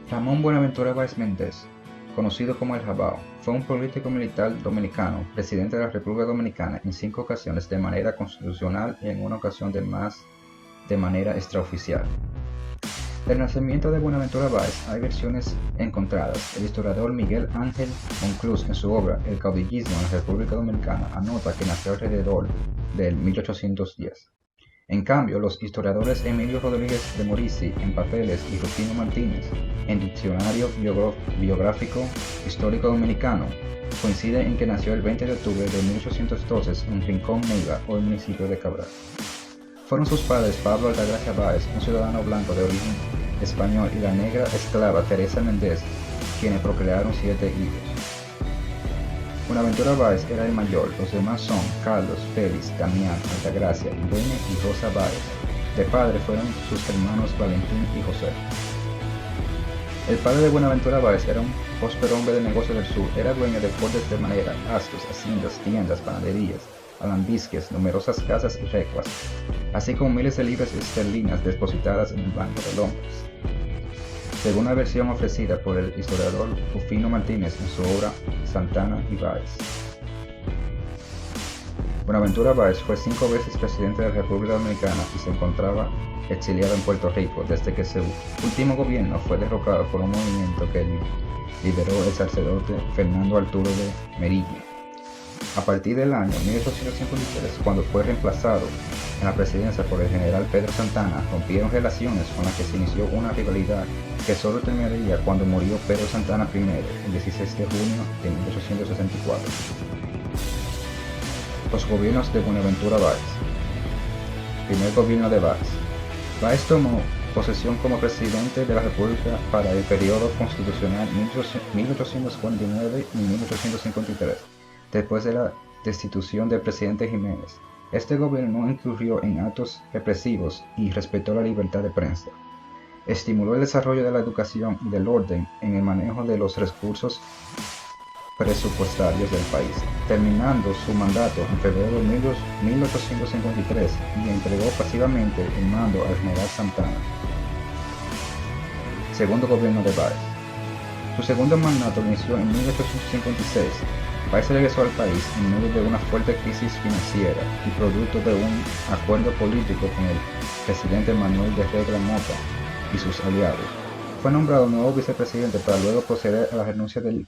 Ramón Buenaventura Báez Méndez, conocido como El Jabao, fue un político militar dominicano, presidente de la República Dominicana en 5 ocasiones de manera constitucional y en una ocasión de manera extraoficial. Del nacimiento de Buenaventura Báez hay versiones encontradas. El historiador Miguel Ángel Monclús, en su obra El caudillismo en la República Dominicana, anota que nació alrededor del 1810. En cambio, los historiadores Emilio Rodríguez de Morici en papeles y Rufino Martínez en Diccionario Biográfico Histórico Dominicano coinciden en que nació el 20 de octubre de 1812 en Rincón Neiva, hoy municipio de Cabral. Fueron sus padres Pablo Altagracia Báez, un ciudadano blanco de origen español, y la negra esclava Teresa Méndez, quienes procrearon 7 hijos. Buenaventura Báez era el mayor, los demás son Carlos, Félix, Damián, Altagracia, Irene y Rosa Báez. De padre fueron sus hermanos Valentín y José. El padre de Buenaventura Báez era un próspero hombre de negocios del sur, era dueño de cortes de madera, astos, haciendas, tiendas, panaderías, alambisques, numerosas casas y recuas, así como miles de libras esterlinas depositadas en el Banco de Londres. Según la versión ofrecida por el historiador Rufino Martínez en su obra Santana y Báez. Buenaventura Báez fue 5 veces presidente de la República Dominicana y se encontraba exiliado en Puerto Rico desde que su último gobierno fue derrocado por un movimiento que lideró el sacerdote Fernando Arturo de Merilla. A partir del año 1853, cuando fue reemplazado en la presidencia por el general Pedro Santana, rompieron relaciones con las que se inició una rivalidad que solo terminaría cuando murió Pedro Santana I, el 16 de junio de 1864. Los gobiernos de Buenaventura Báez. Primer gobierno de Báez. Báez tomó posesión como presidente de la República para el periodo constitucional 1849 y 1853. Después de la destitución del presidente Jiménez, este gobierno no incurrió en actos represivos y respetó la libertad de prensa. Estimuló el desarrollo de la educación y del orden en el manejo de los recursos presupuestarios del país, terminando su mandato en febrero de 1853 y entregó pasivamente el mando al general Santana. Segundo gobierno de Báez. Su segundo mandato inició en 1856. Báez regresó al país en medio de una fuerte crisis financiera y producto de un acuerdo político con el presidente Manuel de Regla Mota y sus aliados. Fue nombrado nuevo vicepresidente para luego proceder a la renuncia del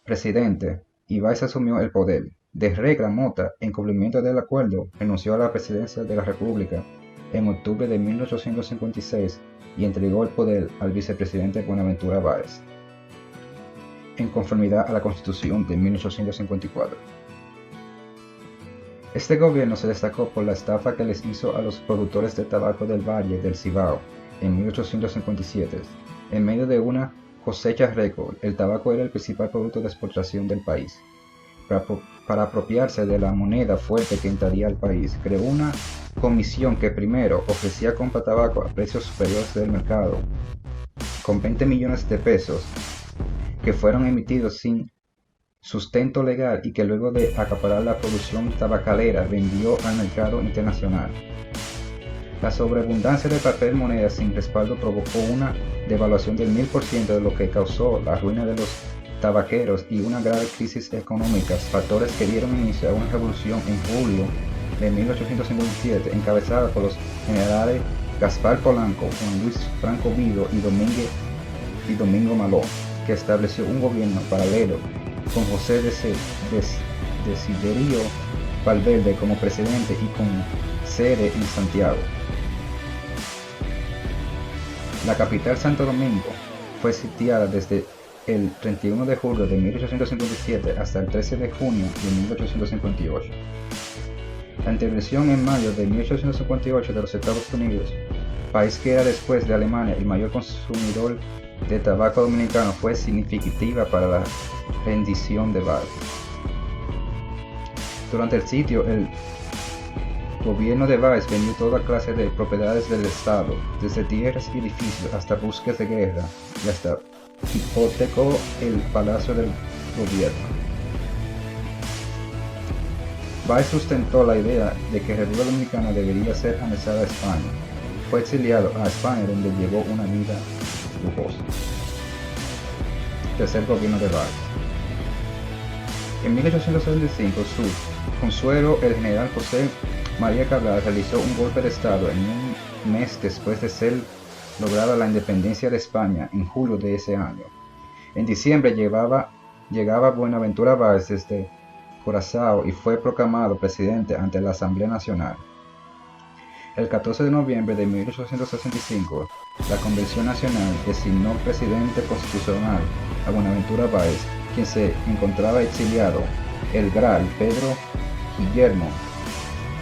presidente y Báez asumió el poder. De Regla Mota, en cumplimiento del acuerdo, renunció a la presidencia de la República en octubre de 1856 y entregó el poder al vicepresidente Buenaventura Báez, en conformidad a la Constitución de 1854. Este gobierno se destacó por la estafa que les hizo a los productores de tabaco del Valle del Cibao en 1857. En medio de una cosecha récord, el tabaco era el principal producto de exportación del país. Para apropiarse de la moneda fuerte que invadía el país, creó una comisión que primero ofrecía compra tabaco a precios superiores del mercado, con 20 millones de pesos, que fueron emitidos sin sustento legal y que luego de acaparar la producción tabacalera vendió al mercado internacional. La sobreabundancia de papel moneda sin respaldo provocó una devaluación del 1000%, de lo que causó la ruina de los tabaqueros y una grave crisis económica, factores que dieron inicio a una revolución en julio de 1857 encabezada por los generales Gaspar Polanco, Juan Luis Franco Vido y Domingo Maló, que estableció un gobierno paralelo con José Desiderio Valverde como presidente y con sede en Santiago. La capital, Santo Domingo, fue sitiada desde el 31 de julio de 1857 hasta el 13 de junio de 1858. La intervención en mayo de 1858 de los Estados Unidos, país que era después de Alemania el mayor consumidor de tabaco dominicano, fue significativa para la rendición de Báez. Durante el sitio, el gobierno de Báez vendió toda clase de propiedades del Estado, desde tierras y edificios hasta buques de guerra, y hasta hipotecó el palacio del gobierno. Báez sustentó la idea de que República Dominicana debería ser anexada a España. Fue exiliado a España, donde llevó una vida lujosa. tercer gobierno de Báez. En 1865, su consuelo, el general José María Cabral, realizó un golpe de estado en un mes después de ser lograda la independencia de España en julio de ese año. En diciembre llegaba Buenaventura Báez desde Curazao y fue proclamado presidente ante la Asamblea Nacional. El 14 de noviembre de 1865, la Convención Nacional designó presidente constitucional a Buenaventura Báez, quien se encontraba exiliado. El Gral Pedro Guillermo,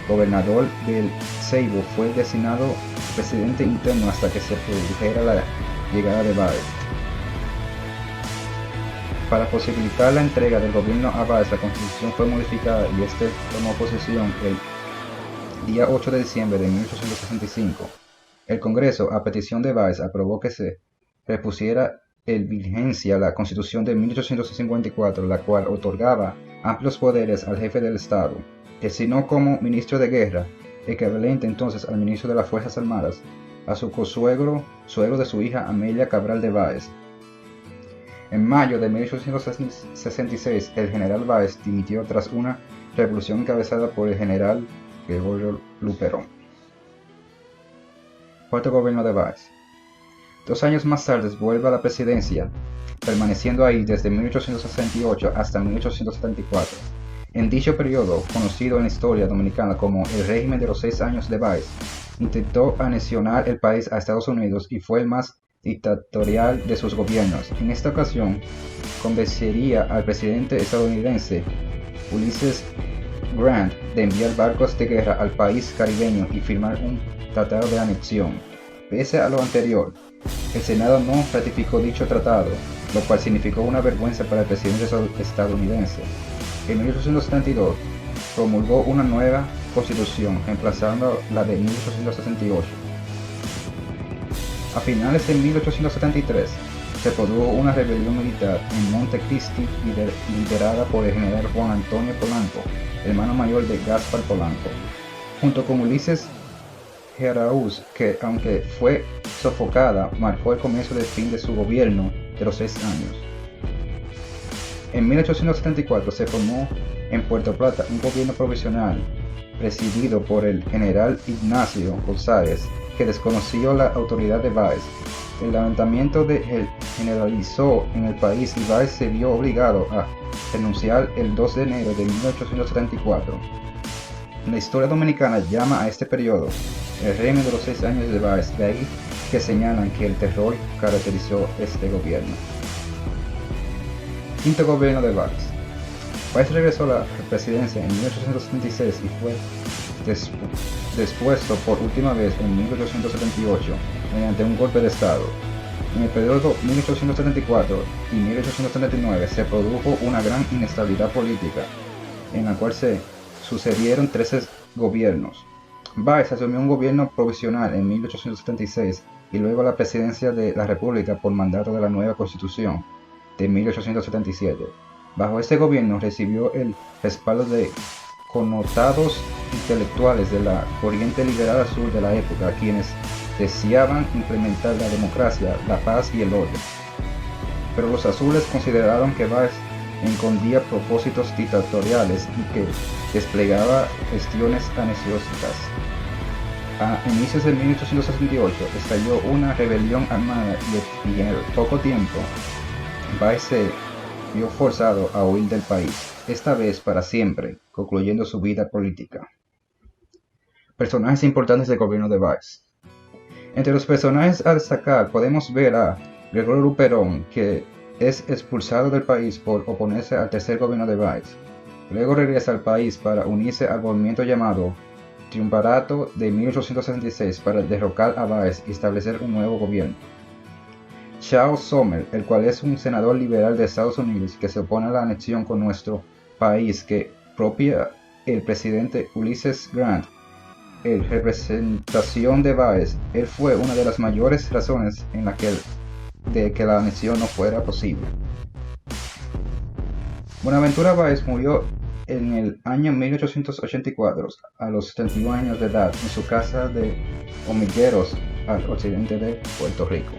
gobernador del Ceibo, fue designado presidente interno hasta que se produjera la llegada de Báez. Para posibilitar la entrega del gobierno a Báez, la Constitución fue modificada y este tomó posesión el día 8 de diciembre de 1865. El Congreso, a petición de Báez, aprobó que se repusiera en vigencia la Constitución de 1854, la cual otorgaba amplios poderes al jefe del Estado. Designó como ministro de guerra, equivalente entonces al ministro de las Fuerzas Armadas, a su consuegro, suegro de su hija Amelia Cabral de Báez. En mayo de 1866, el general Báez dimitió tras una revolución encabezada por el general Gregorio Luperón. Cuarto gobierno de Báez. 2 años más tarde vuelve a la presidencia, permaneciendo ahí desde 1868 hasta 1874. En dicho periodo, conocido en la historia dominicana como el régimen de los 6 años de Báez, intentó anexionar el país a Estados Unidos y fue el más dictatorial de sus gobiernos. En esta ocasión, convencería al presidente estadounidense Ulysses Grant de enviar barcos de guerra al país caribeño y firmar un tratado de anexión. Pese a lo anterior, el Senado no ratificó dicho tratado, lo cual significó una vergüenza para el presidente estadounidense. En 1872 promulgó una nueva constitución, reemplazando la de 1868. A finales de 1873 se produjo una rebelión militar en Montecristi liderada por el general Juan Antonio Polanco, hermano mayor de Gaspar Polanco, junto con Ulises Gerauz, que aunque fue sofocada, marcó el comienzo del fin de su gobierno de los 6 años. En 1874 se formó en Puerto Plata un gobierno provisional presidido por el general Ignacio González, que desconoció la autoridad de Báez. El levantamiento generalizó en el país y Báez se vio obligado a renunciar el 2 de enero de 1874. La historia dominicana llama a este periodo el régimen de los 6 años de Báez, de ahí que señalan que el terror caracterizó este gobierno. Quinto gobierno de Báez. Báez regresó a la presidencia en 1876 y fue depuesto por última vez en 1878 mediante un golpe de estado. En el periodo 1874 y 1879 se produjo una gran inestabilidad política, en la cual se sucedieron 13 gobiernos. Báez asumió un gobierno provisional en 1876 y luego la presidencia de la República por mandato de la nueva Constitución de 1877. Bajo este gobierno recibió el respaldo de connotados intelectuales de la corriente liberal azul de la época, quienes deseaban implementar la democracia, la paz y el orden. Pero los azules consideraron que Báez escondía propósitos dictatoriales y que desplegaba gestiones anexionalistas. A inicios de 1868 estalló una rebelión armada y en poco tiempo Báez se vio forzado a huir del país, esta vez para siempre, concluyendo su vida política. Personajes importantes del gobierno de Báez. Entre los personajes a destacar podemos ver a Gregorio Luperón, que es expulsado del país por oponerse al tercer gobierno de Báez. Luego regresa al país para unirse al movimiento llamado Triunvirato de 1866 para derrocar a Báez y establecer un nuevo gobierno. Charles Sumner, el cual es un senador liberal de Estados Unidos que se opone a la anexión con nuestro país que propia el presidente Ulysses Grant. En representación de Báez, él fue una de las mayores razones de que la anexión no fuera posible. Buenaventura Báez murió en el año 1884 a los 71 años de edad en su casa de Hormigueros al occidente de Puerto Rico.